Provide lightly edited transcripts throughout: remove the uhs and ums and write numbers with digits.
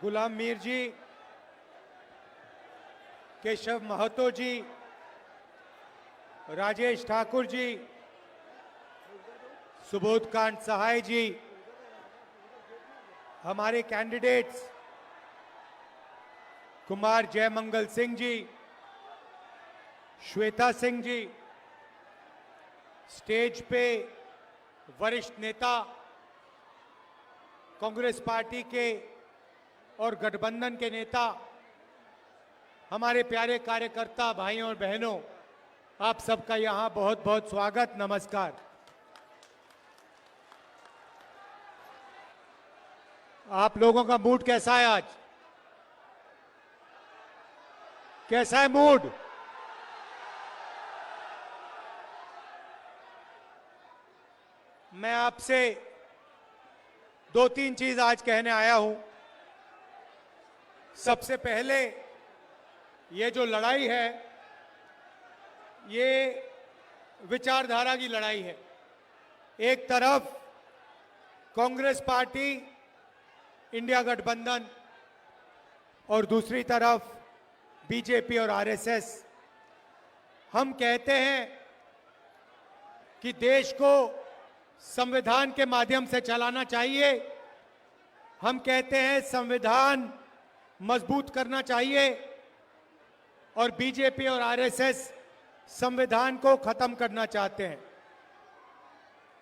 गुलाम मीर जी, केशव महतो जी, राजेश ठाकुर जी, सुबोध कांत सहाय जी, हमारे candidates Kumar Jaimangal Singh ji, Shweta Singh ji, stage पे वरिष्ठ नेता कांग्रेस पार्टी के और गठबंधन के नेता, हमारे प्यारे कार्यकर्ता भाइयों और बहनों, आप सबका यहां बहुत बहुत स्वागत, नमस्कार। आप लोगों का मूड कैसा है आज? कैसा है मूड? मैं आपसे दो तीन चीज आज कहने आया हूं। सबसे पहले, ये जो लड़ाई है, ये विचारधारा की लड़ाई है। एक तरफ कांग्रेस पार्टी, इंडिया गठबंधन, और दूसरी तरफ बीजेपी और आरएसएस। हम कहते हैं कि देश को संविधान के माध्यम से चलाना चाहिए। हम कहते हैं संविधान मजबूत करना चाहिए, और बीजेपी और आरएसएस संविधान को खत्म करना चाहते हैं,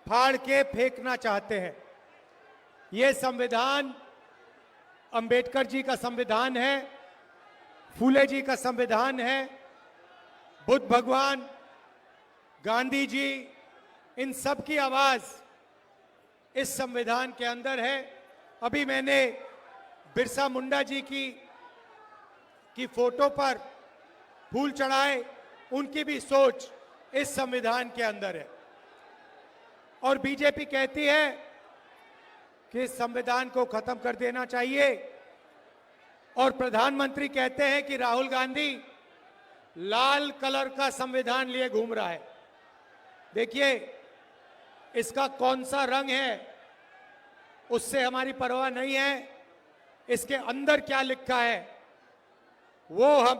फाड़ के फेंकना चाहते हैं। ये संविधान अंबेडकर जी का संविधान है, फूले जी का संविधान है, बुद्ध भगवान, गांधी जी, इन सब की आवाज इस संविधान के अंदर है। अभी मैंने बिरसा मुंडा जी की फोटो पर फूल चढ़ाए, उनकी भी सोच इस संविधान के अंदर है। और बीजेपी कहती है कि इस संविधान को खत्म कर देना चाहिए, और प्रधानमंत्री कहते हैं कि राहुल गांधी लाल कलर का संविधान लिए घूम रहा है। देखिए, इसका कौन सा रंग है उससे हमारी परवाह नहीं है, इसके अंदर क्या लिखा है वो हम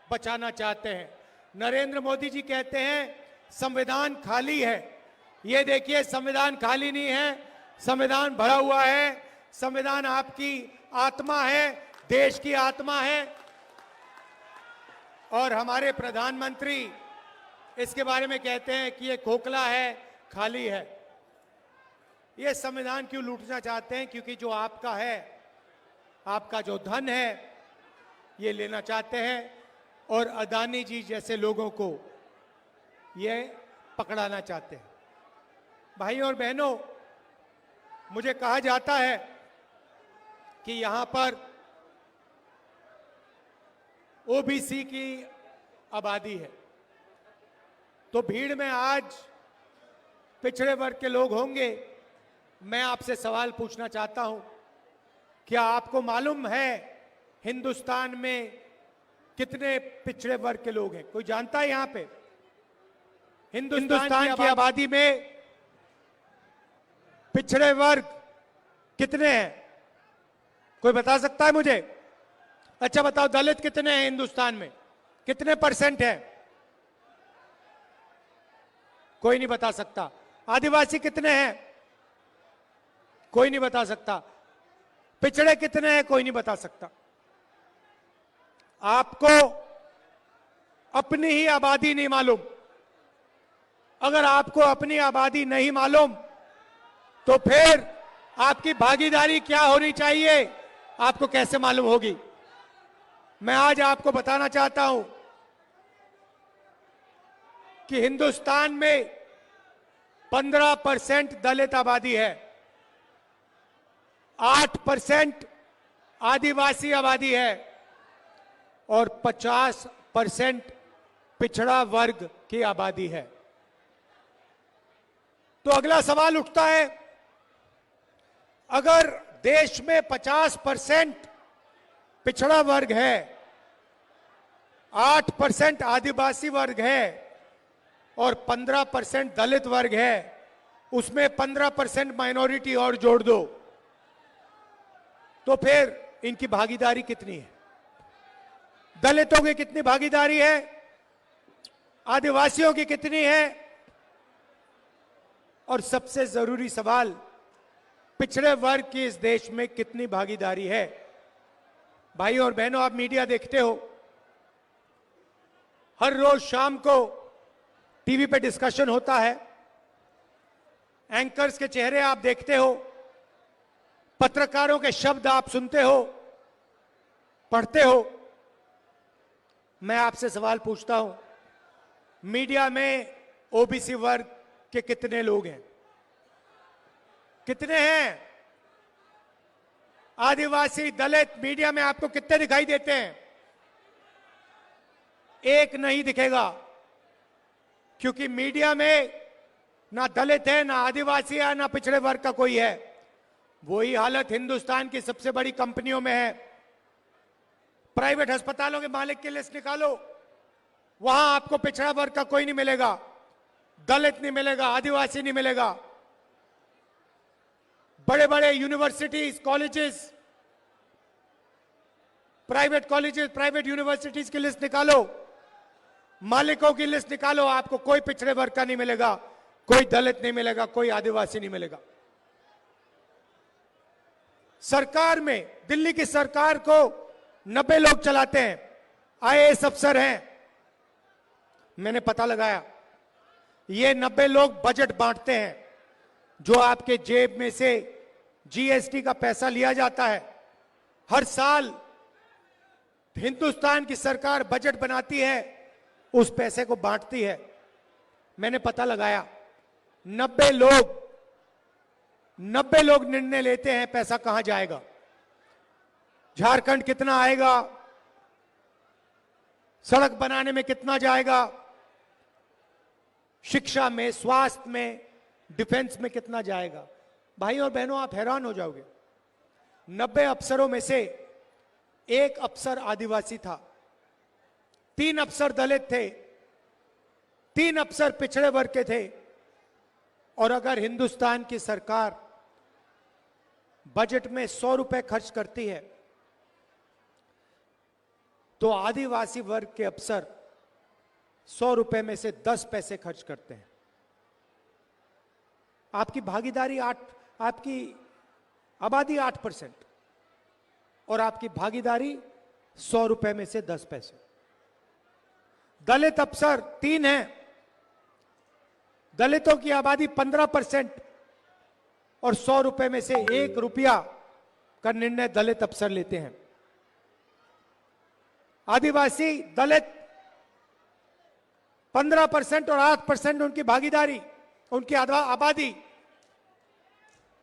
बचाना चाहते हैं। नरेंद्र मोदी जी कहते हैं संविधान खाली है। ये देखिए, संविधान खाली नहीं है, संविधान भरा हुआ है। संविधान आपकी आत्मा है, देश की आत्मा है। और हमारे प्रधानमंत्री इसके बारे में कहते हैं कि ये खोखला है, खाली है। ये संविधान क्यों लूटना चाहते हैं? क्योंकि जो आपका है, आपका जो धन है, ये लेना चाहते हैं, और अदानी जी जैसे लोगों को ये पकड़ाना चाहते हैं। भाइयों और बहनों, मुझे कहा जाता है कि यहां पर ओबीसी की आबादी है, तो भीड़ में आज पिछड़े वर्ग के लोग होंगे। मैं आपसे सवाल पूछना चाहता हूं, क्या आपको मालूम है हिंदुस्तान में कितने पिछड़े वर्ग के लोग हैं? कोई जानता है? यहां पे हिंदुस्तान की आबादी में पिछड़े वर्ग कितने हैं? कोई बता सकता है मुझे? अच्छा बताओ, दलित कितने हैं हिंदुस्तान में? कितने परसेंट है? कोई नहीं बता सकता। आदिवासी कितने हैं? कोई नहीं बता सकता। पिछड़े कितने हैं? कोई नहीं बता सकता। आपको अपनी ही आबादी नहीं मालूम। अगर आपको अपनी आबादी नहीं मालूम, तो फिर आपकी भागीदारी क्या होनी चाहिए, आपको कैसे मालूम होगी? मैं आज आपको बताना चाहता हूं कि हिंदुस्तान में 15% दलित आबादी है, 8% आदिवासी आबादी है, और 50% पिछड़ा वर्ग की आबादी है। तो अगला सवाल उठता है, अगर देश में 50% पिछड़ा वर्ग है, 8% आदिवासी वर्ग है, और 15% दलित वर्ग है, उसमें 15% माइनॉरिटी और जोड़ दो, तो फिर इनकी भागीदारी कितनी है, दलितों की कितनी भागीदारी है, आदिवासियों की कितनी है, और सबसे जरूरी सवाल, पिछड़े वर्ग की इस देश में कितनी भागीदारी है। भाई और बहनों, आप मीडिया देखते हो, हर रोज शाम को टीवी पे डिस्कशन होता है, एंकर्स के चेहरे आप देखते हो, पत्रकारों के शब्द आप सुनते हो, पढ़ते हो। मैं आपसे सवाल पूछता हूं, मीडिया में ओबीसी वर्ग के कितने लोग हैं, कितने हैं? आदिवासी, दलित मीडिया में आपको कितने दिखाई देते हैं? एक नहीं दिखेगा, क्योंकि मीडिया में ना दलित है, ना आदिवासी है, ना पिछड़े वर्ग का कोई है। वही हालत हिंदुस्तान की सबसे बड़ी कंपनियों में है। प्राइवेट अस्पतालों के मालिक की लिस्ट निकालो, वहां आपको पिछड़ा वर्ग का कोई नहीं मिलेगा, दलित नहीं मिलेगा, आदिवासी नहीं मिलेगा। बड़े बड़े universities, colleges, private colleges, private universities की लिस्ट निकालो, मालिकों की लिस्ट निकालो, आपको कोई पिछड़े वर्ग का नहीं मिलेगा, कोई दलित नहीं मिलेगा, कोई आदिवासी नहीं मिलेगा। सरकार में, दिल्ली की सरकार को 90 लोग चलाते हैं, आईएएस अफसर हैं। मैंने पता लगाया, ये 90 लोग बजट बांटते हैं। जो आपके जेब में से जीएसटी का पैसा लिया जाता है, हर साल हिंदुस्तान की सरकार बजट बनाती है, उस पैसे को बांटती है। मैंने पता लगाया, 90 लोग निर्णय लेते हैं पैसा कहां जाएगा, झारखंड कितना आएगा, सड़क बनाने में कितना जाएगा, शिक्षा में, स्वास्थ्य में, डिफेंस में कितना जाएगा। भाई और बहनों, आप हैरान हो जाओगे, 90 अफसरों में से एक अफसर आदिवासी था, 3 अफसर दलित थे, 3 अफसर पिछड़े वर्ग के थे। और अगर हिंदुस्तान की सरकार बजट में 100 रुपए खर्च करती है, तो आदिवासी वर्ग के अफसर 100 रुपए में से 10 पैसे खर्च करते हैं। आपकी भागीदारी आपकी आबादी 8% और आपकी भागीदारी 100 रुपए में से 10 पैसे। दलित अफसर 3 हैं, दलितों की आबादी 15% और 100 रुपए में से 1 रुपया का निर्णय दलित अफसर लेते हैं। आदिवासी, दलित 15% और 8% उनकी भागीदारी, उनकी आबादी,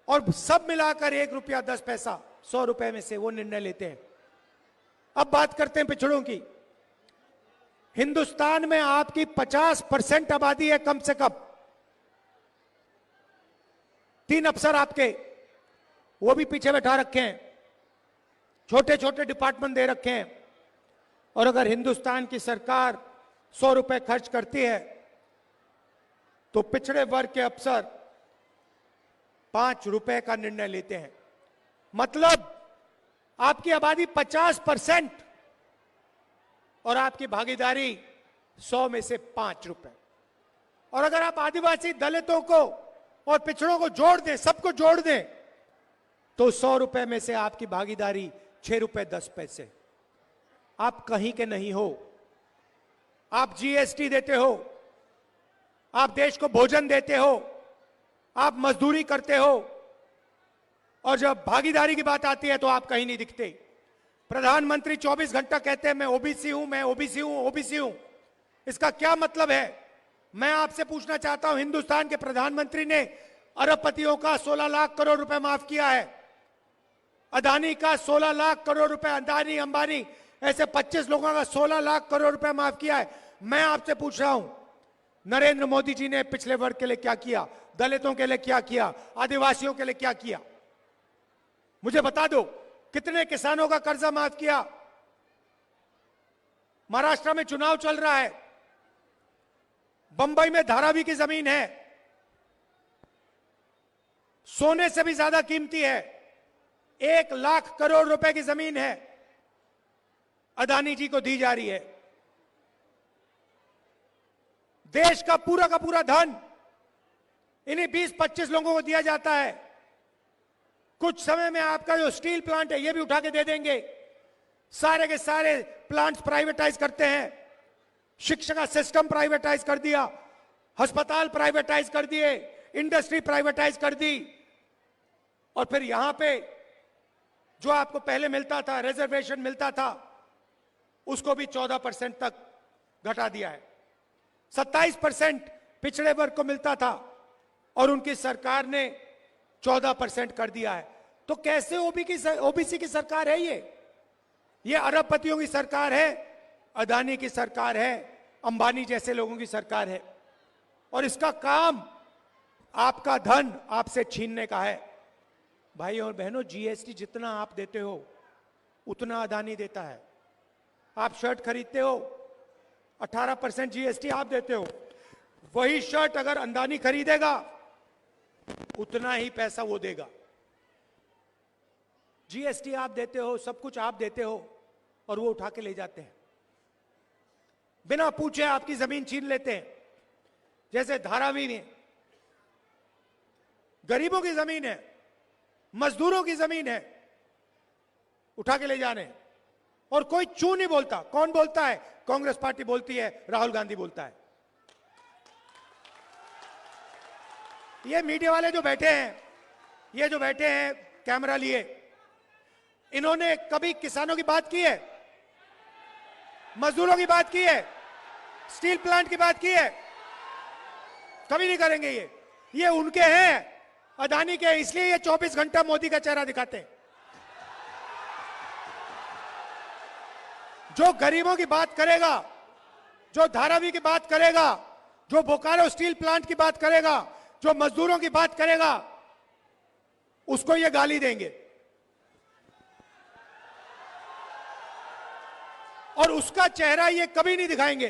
और सब मिलाकर 1 रुपया 10 पैसा 100 रुपए में से वो निर्णय लेते हैं। अब बात करते हैं पिछड़ों की। हिंदुस्तान में आपकी 50% आबादी है कम से कम। 3 अफसर आपके, वो भी पीछे बैठा रखे हैं, छोटे छोटे डिपार्टमेंट दे रखे हैं। और अगर हिंदुस्तान की सरकार 100 रुपए खर्च करती है, तो पिछड़े वर्ग के अफसर 5 रुपए का निर्णय लेते हैं। मतलब आपकी आबादी 50% और आपकी भागीदारी 100 में से 5 रुपए। और अगर आप आदिवासी, दलितों को और पिछड़ों को जोड़ दें, सबको जोड़ दें, तो 100 रुपए में से आपकी भागीदारी 6 रुपए 10 पैसे। आप कहीं के नहीं हो। आप जीएसटी देते हो, आप देश को भोजन देते हो, आप मजदूरी करते हो, और जब भागीदारी की बात आती है तो आप कहीं नहीं दिखते। प्रधानमंत्री 24 घंटा कहते हैं मैं ओबीसी हूं, मैं ओबीसी हूं, ओबीसी हूं। इसका क्या मतलब है? मैं आपसे पूछना चाहता हूं, हिंदुस्तान के प्रधानमंत्री ने अरबपतियों का 16 लाख करोड़ रुपए माफ किया है, अदानी का 16 लाख करोड़ रुपए, अदानी, अंबानी, ऐसे 25 लोगों का 16 लाख करोड़ रुपए माफ किया है। मैं आपसे पूछ रहा हूं, नरेंद्र मोदी जी ने पिछले वर्ग के लिए क्या किया, दलितों के लिए क्या किया, आदिवासियों के लिए क्या किया? मुझे बता दो, कितने किसानों का कर्जा माफ किया? महाराष्ट्र में चुनाव चल रहा है, बंबई में धारावी की जमीन है, सोने से भी ज्यादा कीमती है, 1 लाख करोड़ रुपए की जमीन है, अदानी जी को दी जा रही है। देश का पूरा धन इन्हीं 20-25 लोगों को दिया जाता है। कुछ समय में आपका जो स्टील प्लांट है ये भी उठा के दे देंगे। सारे के सारे प्लांट्स प्राइवेटाइज करते हैं। शिक्षा का सिस्टम प्राइवेटाइज कर दिया, अस्पताल प्राइवेटाइज कर दिए, इंडस्ट्री प्राइवेटाइज कर दी, और फिर यहां पे जो आपको पहले मिलता था, रिजर्वेशन मिलता था, उसको भी 14% तक घटा दिया है। 27% पिछड़े वर्ग को मिलता था और उनकी सरकार ने 14% कर दिया है। तो कैसे ओबीसी की सरकार है ये अरबपतियों की सरकार है, अदानी की सरकार है, अंबानी जैसे लोगों की सरकार है। और इसका काम आपका धन आपसे छीनने का है। भाई और बहनों, जीएसटी जितना आप देते हो उतना अदानी देता है। आप शर्ट खरीदते हो, 18% जीएसटी आप देते हो। वही शर्ट अगर अदानी खरीदेगा उतना ही पैसा वो देगा। जीएसटी आप देते हो, सब कुछ आप देते हो, और वो उठा के ले जाते हैं। बिना पूछे आपकी जमीन छीन लेते हैं। जैसे धारावी में गरीबों की जमीन है, मजदूरों की जमीन है, उठा के ले जाने, और कोई चू नहीं बोलता। कौन बोलता है? कांग्रेस पार्टी बोलती है, राहुल गांधी बोलता है। ये मीडिया वाले जो बैठे हैं, ये जो बैठे हैं कैमरा लिए, इन्होंने कभी किसानों की बात की है? मजदूरों की बात की है? स्टील प्लांट की बात की है? कभी नहीं करेंगे। ये उनके हैं, अदानी के, इसलिए ये 24 घंटा मोदी का चेहरा दिखाते हैं। जो गरीबों की बात करेगा, जो धारावी की बात करेगा, जो बोकारो स्टील प्लांट की बात करेगा, जो मजदूरों की बात करेगा, उसको ये गाली देंगे। और उसका चेहरा ये कभी नहीं दिखाएंगे,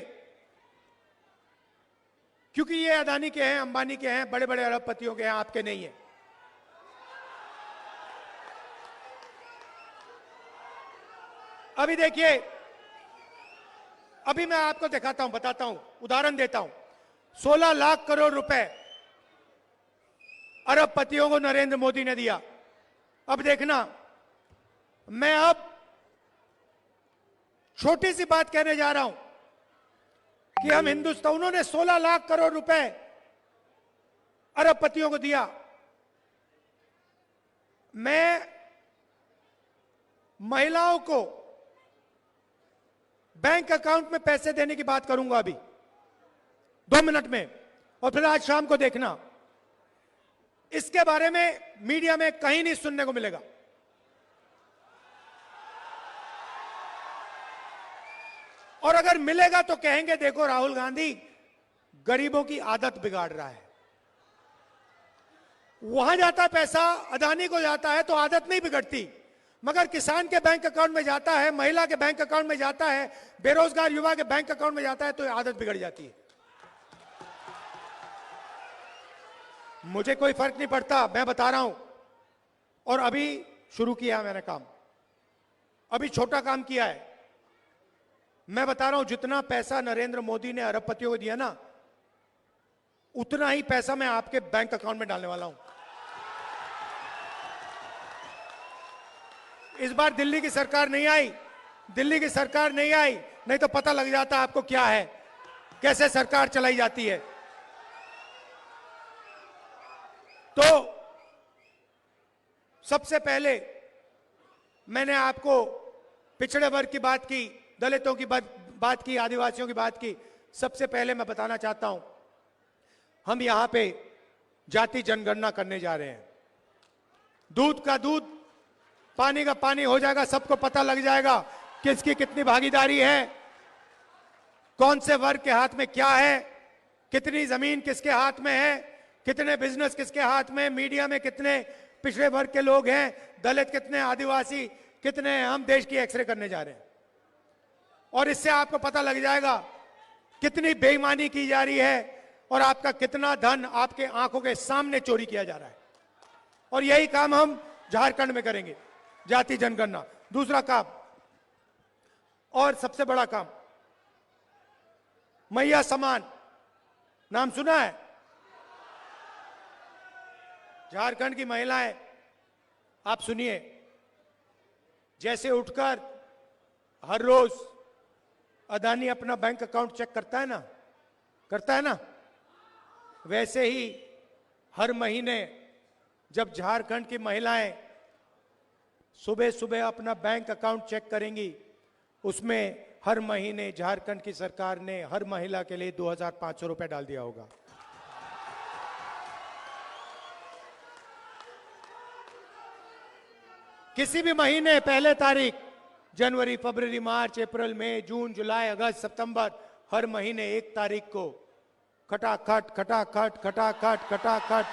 क्योंकि ये अदानी के हैं, अंबानी के हैं, बड़े बड़े अरबपतियों के हैं, आपके नहीं है। अभी देखिए, अभी मैं आपको दिखाता हूं, बताता हूं, उदाहरण देता हूं। 16 लाख करोड़ रुपए अरबपतियों को नरेंद्र मोदी ने दिया। अब देखना, मैं अब छोटी सी बात कहने जा रहा हूं कि हम हिंदुस्तान, उन्होंने 16 लाख करोड़ रुपए अरबपतियों को दिया। मैं महिलाओं को बैंक अकाउंट में पैसे देने की बात करूंगा अभी 2 मिनट में, और फिर आज शाम को देखना, इसके बारे में मीडिया में कहीं नहीं सुनने को मिलेगा। और अगर मिलेगा तो कहेंगे देखो राहुल गांधी गरीबों की आदत बिगाड़ रहा है। वहां जाता पैसा, अदानी को जाता है तो आदत नहीं बिगड़ती, मगर किसान के बैंक अकाउंट में जाता है, महिला के बैंक अकाउंट में जाता है, बेरोजगार युवा के बैंक अकाउंट में जाता है तो आदत बिगड़ जाती है। मुझे कोई फर्क नहीं पड़ता, मैं बता रहा हूं। और अभी शुरू किया मैंने काम, अभी छोटा काम किया है। मैं बता रहा हूं, जितना पैसा नरेंद्र मोदी ने अरबपतियों को दिया ना, उतना ही पैसा मैं आपके बैंक अकाउंट में डालने वाला हूं। इस बार दिल्ली की सरकार नहीं आई, दिल्ली की सरकार नहीं आई, नहीं तो पता लग जाता आपको क्या है, कैसे सरकार चलाई जाती है। तो सबसे पहले मैंने आपको पिछड़े वर्ग की बात की, दलितों की बात की, आदिवासियों की बात की। सबसे पहले मैं बताना चाहता हूं, हम यहां पे जाति जनगणना करने जा रहे हैं। दूध का दूध, पानी का पानी हो जाएगा, सबको पता लग जाएगा किसकी कितनी भागीदारी है, कौन से वर्ग के हाथ में क्या है, कितनी जमीन किसके हाथ में है, कितने बिजनेस किसके हाथ में, मीडिया में कितने पिछड़े वर्ग के लोग हैं, दलित कितने, आदिवासी कितने। हम देश की एक्सरे करने जा रहे हैं और इससे आपको पता लग जाएगा कितनी बेईमानी की जा रही है और आपका कितना धन आपके आंखों के सामने चोरी किया जा रहा है। और यही काम हम झारखंड में करेंगे। जाति जनगणना। दूसरा काम और सबसे बड़ा काम, मैया समान, नाम सुना है? झारखंड की महिलाएं, आप सुनिए, जैसे उठकर हर रोज अदानी अपना बैंक अकाउंट चेक करता है ना, वैसे ही हर महीने जब झारखंड की महिलाएं सुबह सुबह अपना बैंक अकाउंट चेक करेंगी, उसमें हर महीने झारखंड की सरकार ने हर महिला के लिए 2,500 रुपए डाल दिया होगा। किसी भी महीने पहले तारीख, जनवरी, फरवरी, मार्च, अप्रैल, मई, जून, जुलाई, अगस्त, सितंबर, हर महीने 1 तारीख को खटाखट खटाखट खटाखट खटाखट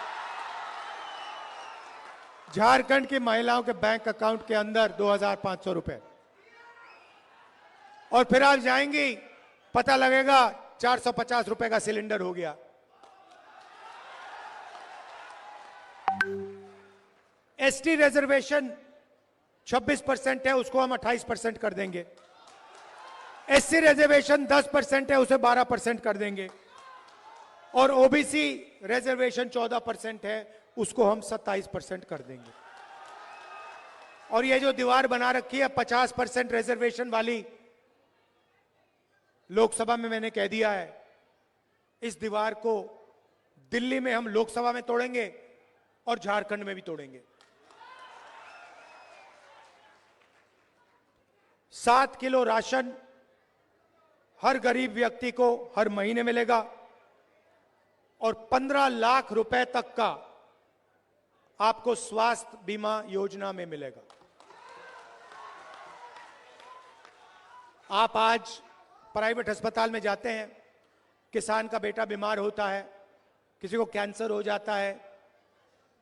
झारखंड की महिलाओं के बैंक अकाउंट के अंदर 2,500 रुपए। और फिर आप जाएंगी, पता लगेगा 450 रुपए का सिलेंडर हो गया। एसटी रिजर्वेशन 26% है, उसको हम 28% कर देंगे। एससी रिजर्वेशन 10% है, उसे 12% कर देंगे। और ओबीसी रिजर्वेशन 14% है, उसको हम 27% कर देंगे। और ये जो दीवार बना रखी है 50% रिजर्वेशन वाली, लोकसभा में मैंने कह दिया है, इस दीवार को दिल्ली में हम लोकसभा में तोड़ेंगे और झारखंड में भी तोड़ेंगे। 7 किलो राशन हर गरीब व्यक्ति को हर महीने मिलेगा और 15 लाख रुपए तक का आपको स्वास्थ्य बीमा योजना में मिलेगा। आप आज प्राइवेट अस्पताल में जाते हैं, किसान का बेटा बीमार होता है, किसी को कैंसर हो जाता है,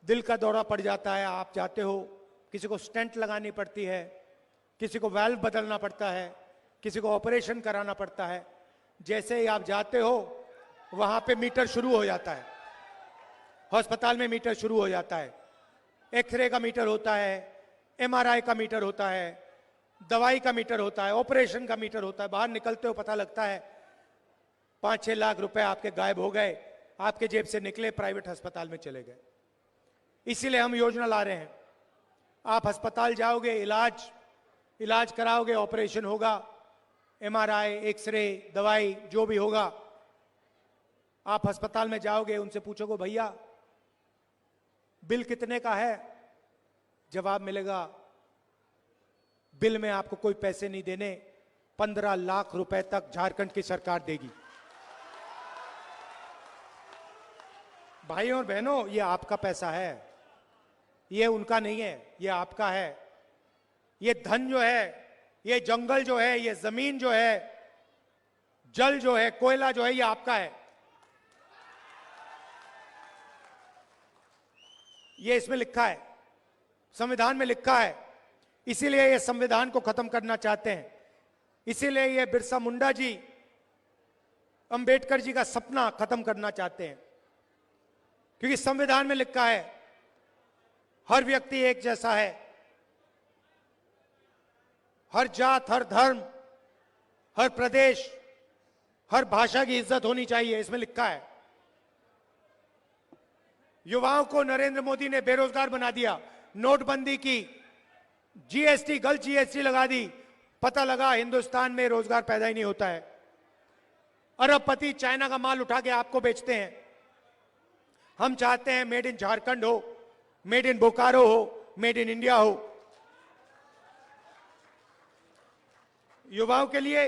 दिल का दौरा पड़ जाता है, आप जाते हो, किसी को स्टेंट लगानी पड़ती है, किसी को वाल्व बदलना पड़ता है, किसी को ऑपरेशन कराना पड़ता है। जैसे ही आप जाते हो वहां पे मीटर शुरू हो जाता है, अस्पताल में मीटर शुरू हो जाता है। एक्सरे का मीटर होता है, एमआरआई का मीटर होता है, दवाई का मीटर होता है, ऑपरेशन का मीटर होता है। बाहर निकलते हो पता लगता है 5-6 लाख रुपए आपके गायब हो गए, आपके जेब से निकले, प्राइवेट अस्पताल में चले गए। इसीलिए हम योजना ला रहे हैं, आप अस्पताल जाओगे, इलाज कराओगे, ऑपरेशन होगा, एमआरआई, एक्सरे, दवाई जो भी होगा, आप अस्पताल में जाओगे, उनसे पूछोगे भैया बिल कितने का है, जवाब मिलेगा बिल में आपको कोई पैसे नहीं देने, 15 लाख रुपए तक झारखंड की सरकार देगी। भाइयों और बहनों, ये आपका पैसा है, ये उनका नहीं है, ये आपका है। ये धन जो है, ये जंगल जो है, ये जमीन जो है, जल जो है, कोयला जो है, ये आपका है। ये इसमें लिखा है, संविधान में लिखा है। इसीलिए ये संविधान को खत्म करना चाहते हैं। इसीलिए ये बिरसा मुंडा जी, अंबेडकर जी का सपना खत्म करना चाहते हैं, क्योंकि संविधान में लिखा है हर व्यक्ति एक जैसा है, हर जात, हर धर्म, हर प्रदेश, हर भाषा की इज्जत होनी चाहिए, इसमें लिखा है। युवाओं को नरेंद्र मोदी ने बेरोजगार बना दिया, नोटबंदी की, जीएसटी, गलत जीएसटी लगा दी, पता लगा हिंदुस्तान में रोजगार पैदा ही नहीं होता है। अरबपति चाइना का माल उठा के आपको बेचते हैं। हम चाहते हैं मेड इन झारखंड हो, मेड इन बोकारो हो, मेड इन इंडिया हो। युवाओं के लिए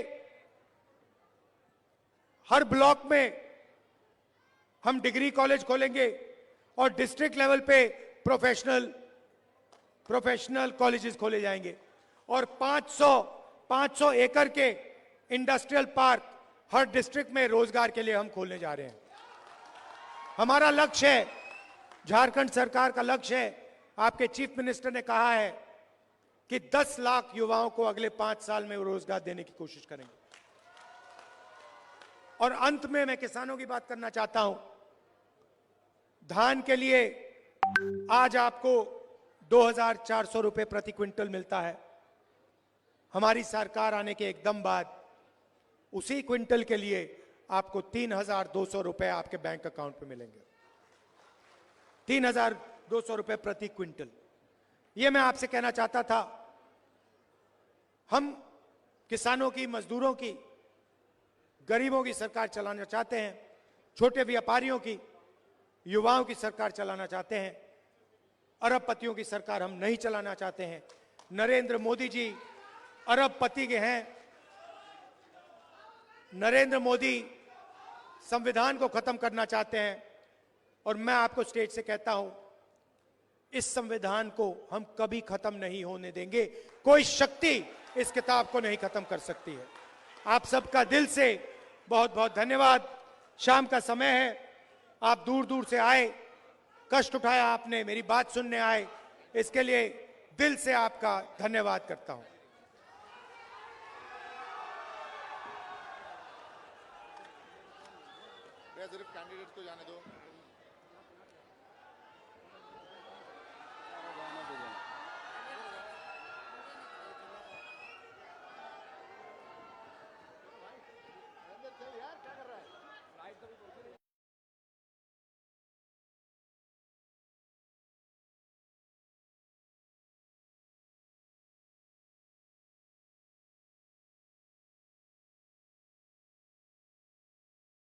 हर ब्लॉक में हम डिग्री कॉलेज खोलेंगे और डिस्ट्रिक्ट लेवल पे प्रोफेशनल कॉलेजेस खोले जाएंगे और 500 एकड़ के इंडस्ट्रियल पार्क हर डिस्ट्रिक्ट में रोजगार के लिए हम खोलने जा रहे हैं। हमारा लक्ष्य है, झारखंड सरकार का लक्ष्य है, आपके चीफ मिनिस्टर ने कहा है कि 10 लाख युवाओं को अगले 5 साल में रोजगार देने की कोशिश करेंगे। और अंत में मैं किसानों की बात करना चाहता हूं। धान के लिए आज आपको 2,400 रुपए प्रति क्विंटल मिलता है। हमारी सरकार आने के एकदम बाद उसी क्विंटल के लिए आपको 3,200 रुपए आपके बैंक अकाउंट पे मिलेंगे। 3,200 रुपए प्रति क्विंटल। यह मैं आपसे कहना चाहता था, हम किसानों की, मजदूरों की, गरीबों की सरकार चलाना चाहते हैं, छोटे व्यापारियों की, युवाओं की सरकार चलाना चाहते हैं। अरबपतियों की सरकार हम नहीं चलाना चाहते हैं। नरेंद्र मोदी जी अरबपति के हैं। नरेंद्र मोदी संविधान को खत्म करना चाहते हैं और मैं आपको स्टेज से कहता हूं, इस संविधान को हम कभी खत्म नहीं होने देंगे। कोई शक्ति इस किताब को नहीं खत्म कर सकती है। आप सबका दिल से बहुत बहुत धन्यवाद। शाम का समय है, आप दूर दूर से आए, कष्ट उठाया आपने, मेरी बात सुनने आए, इसके लिए दिल से आपका धन्यवाद करता हूं। सिर्फ कैंडिडेट को जाने दो।